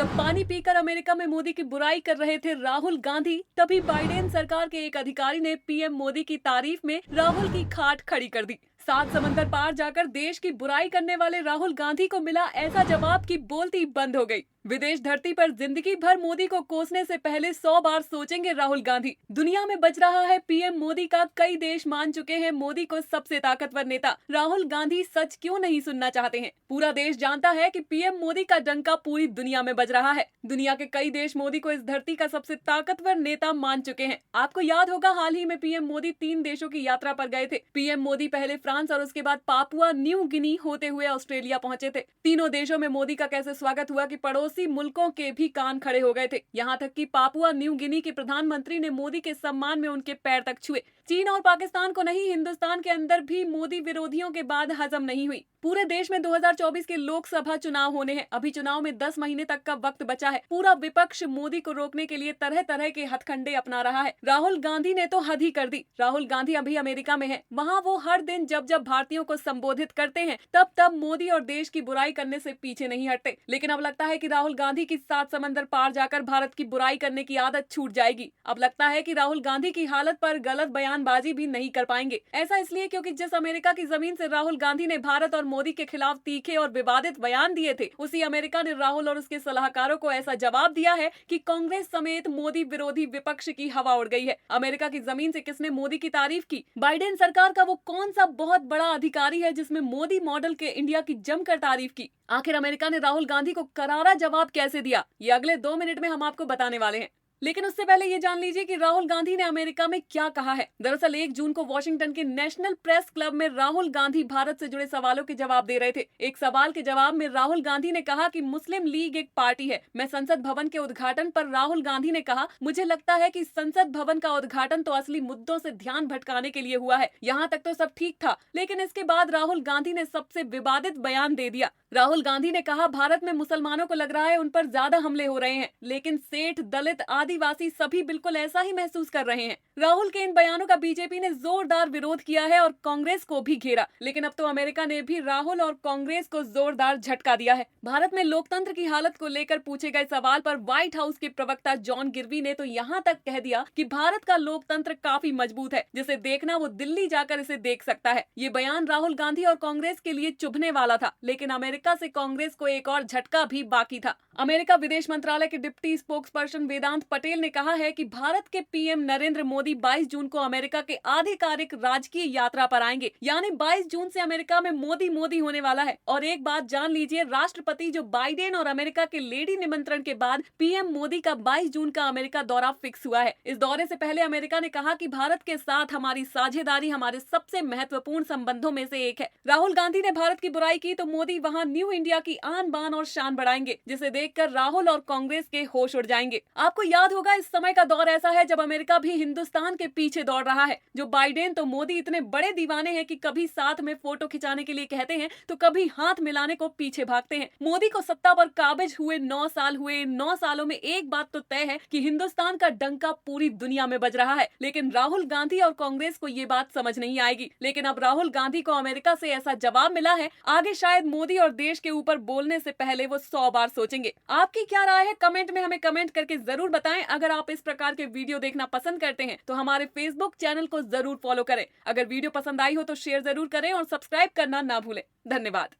जब पानी पीकर अमेरिका में मोदी की बुराई कर रहे थे राहुल गांधी, तभी बाइडेन सरकार के एक अधिकारी ने पीएम मोदी की तारीफ में राहुल की खाट खड़ी कर दी। 7 समंदर पार जाकर देश की बुराई करने वाले राहुल गांधी को मिला ऐसा जवाब कि बोलती बंद हो गई। विदेश धरती पर जिंदगी भर मोदी को कोसने से पहले 100 बार सोचेंगे राहुल गांधी। दुनिया में बज रहा है पीएम मोदी का, कई देश मान चुके हैं मोदी को सबसे ताकतवर नेता। राहुल गांधी सच क्यों नहीं सुनना चाहते हैं? पूरा देश जानता है कि पीएम मोदी का डंका पूरी दुनिया में बज रहा है। दुनिया के कई देश मोदी को इस धरती का सबसे ताकतवर नेता मान चुके हैं। आपको याद होगा हाल ही में पीएम मोदी 3 देशों की यात्रा पर गए थे। पीएम मोदी पहले फ्रांस और उसके बाद पापुआ न्यू गिनी होते हुए ऑस्ट्रेलिया पहुंचे थे। तीनों देशों में मोदी का कैसे स्वागत हुआ कि पड़ोसी मुल्कों के भी कान खड़े हो गए थे। यहाँ तक कि पापुआ न्यू गिनी के प्रधानमंत्री ने मोदी के सम्मान में उनके पैर तक छुए। चीन और पाकिस्तान को नहीं, हिंदुस्तान के अंदर भी मोदी विरोधियों के बाद हजम नहीं हुई। पूरे देश में 2024 के लोकसभा चुनाव होने हैं। अभी चुनाव में 10 महीने तक का वक्त बचा है। पूरा विपक्ष मोदी को रोकने के लिए तरह तरह के हथकंडे अपना रहा है। राहुल गांधी ने तो हद ही कर दी। राहुल गांधी अभी अमेरिका में है। वहाँ वो हर दिन जब जब भारतीयों को संबोधित करते हैं तब तब मोदी और देश की बुराई करने से पीछे नहीं हटते। लेकिन अब लगता है कि राहुल गांधी की 7 समंदर पार जाकर भारत की बुराई करने की आदत छूट जाएगी। अब लगता है कि राहुल गांधी की हालत पर गलत बयानबाजी भी नहीं कर पाएंगे। ऐसा इसलिए क्योंकि जिस अमेरिका की जमीन से राहुल गांधी ने भारत और मोदी के खिलाफ तीखे और विवादित बयान दिए थे, उसी अमेरिका ने राहुल और उसके सलाहकारों को ऐसा जवाब दिया है कि कांग्रेस समेत मोदी विरोधी विपक्ष की हवा उड़ गई है। अमेरिका की जमीन से किसने मोदी की तारीफ की? बाइडेन सरकार का वो कौन सा बहुत बड़ा अधिकारी है जिसमें मोदी मॉडल के इंडिया की जमकर तारीफ की? आखिर अमेरिका ने राहुल गांधी को करारा जवाब कैसे दिया, ये अगले 2 मिनट में हम आपको बताने वाले हैं। लेकिन उससे पहले ये जान लीजिए कि राहुल गांधी ने अमेरिका में क्या कहा है। दरअसल 1 जून को वॉशिंगटन के नेशनल प्रेस क्लब में राहुल गांधी भारत से जुड़े सवालों के जवाब दे रहे थे। एक सवाल के जवाब में राहुल गांधी ने कहा कि मुस्लिम लीग एक पार्टी है। मैं संसद भवन के उद्घाटन पर राहुल गांधी ने कहा, मुझे लगता है कि संसद भवन का उद्घाटन तो असली मुद्दों से ध्यान भटकाने के लिए हुआ है। यहाँ तक तो सब ठीक था, लेकिन इसके बाद राहुल गांधी ने सबसे विवादित बयान दे दिया। राहुल गांधी ने कहा, भारत में मुसलमानों को लग रहा है उन पर ज्यादा हमले हो रहे हैं, लेकिन सेठ, दलित, आदिवासी सभी बिल्कुल ऐसा ही महसूस कर रहे हैं। राहुल के इन बयानों का बीजेपी ने जोरदार विरोध किया है और कांग्रेस को भी घेरा। लेकिन अब तो अमेरिका ने भी राहुल और कांग्रेस को जोरदार झटका दिया है। भारत में लोकतंत्र की हालत को लेकर पूछे गए सवाल पर व्हाइट हाउस के प्रवक्ता जॉन गिरवी ने तो यहाँ तक कह दिया कि भारत का लोकतंत्र काफी मजबूत है, जिसे देखना वो दिल्ली जाकर इसे देख सकता है। ये बयान राहुल गांधी और कांग्रेस के लिए चुभने वाला था, लेकिन अमेरिका से कांग्रेस को एक और झटका भी बाकी था। अमेरिका विदेश मंत्रालय के डिप्टी स्पोक्सपर्सन वेदांत पटेल ने कहा है कि भारत के पीएम नरेंद्र मोदी 22 जून को अमेरिका के आधिकारिक राजकीय यात्रा पर आएंगे। यानी 22 जून से अमेरिका में मोदी मोदी होने वाला है। और एक बात जान लीजिए, राष्ट्रपति जो बाइडेन और अमेरिका के लेडी निमंत्रण के बाद पीएम मोदी का 22 जून का अमेरिका दौरा फिक्स हुआ है। इस दौरे से पहले अमेरिका ने कहा कि भारत के साथ हमारी साझेदारी हमारे सबसे महत्वपूर्ण संबंधों में से एक है। राहुल गांधी ने भारत की बुराई की तो मोदी वहाँ न्यू इंडिया की आन बान और शान बढ़ाएंगे, जिसे देखकर राहुल और कांग्रेस के होश उड़ जाएंगे। आपको याद होगा इस समय का दौर ऐसा है जब अमेरिका भी हिंदुस्तान के पीछे दौड़ रहा है। जो बाइडेन तो मोदी इतने बड़े दीवाने हैं कि कभी साथ में फोटो खिंचाने के लिए कहते हैं तो कभी हाथ मिलाने को पीछे भागते हैं। मोदी को सत्ता पर काबिज हुए 9 साल हुए। 9 सालों में एक बात तो तय है कि हिंदुस्तान का डंका पूरी दुनिया में बज रहा है। लेकिन राहुल गांधी और कांग्रेस को ये बात समझ नहीं आएगी। लेकिन अब राहुल गांधी को अमेरिका से ऐसा जवाब मिला है, आगे शायद मोदी और देश के ऊपर बोलने से पहले वो 100 बार सोचेंगे। आपकी क्या राय है? कमेंट में हमें कमेंट करके जरूर बताएं। अगर आप इस प्रकार के वीडियो देखना पसंद करते हैं तो हमारे फेसबुक चैनल को जरूर फॉलो करें। अगर वीडियो पसंद आई हो तो शेयर जरूर करें और सब्सक्राइब करना ना भूलें। धन्यवाद।